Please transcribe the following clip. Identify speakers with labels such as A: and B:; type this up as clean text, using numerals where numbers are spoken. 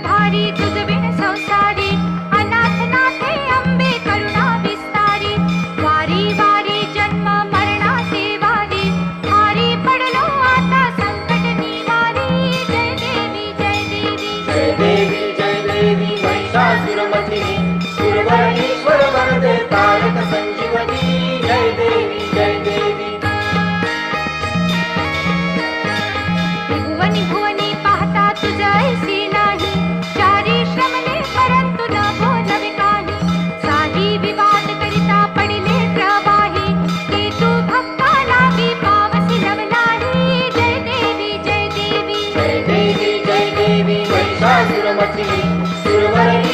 A: भारी तुझ बिन संसारी अनाथ नाथे अंबे करुणा विस्तारी वारी वारी जन्म मरणाचे वारी भारी पडलो आता संकट निवारी जय देवी जय देवी
B: जय देवी जय देवी महिषासुरमर्दिनी सुरवरणीश्वर वरदे तारक संजीवनी जय देवी जय देवी
A: भुवनी भुवनी पाहता तुझ ऐसी नाही चारी श्रमणे परंतु न बोलवे काही साही विवाद करिता पडिले प्रवाही ते तू भक्ता लागी पावसी लवलाही जय देवी जय देवी
B: जय देवी जय देवी महिषासुरमर्दिनी सुरवरणीश्वर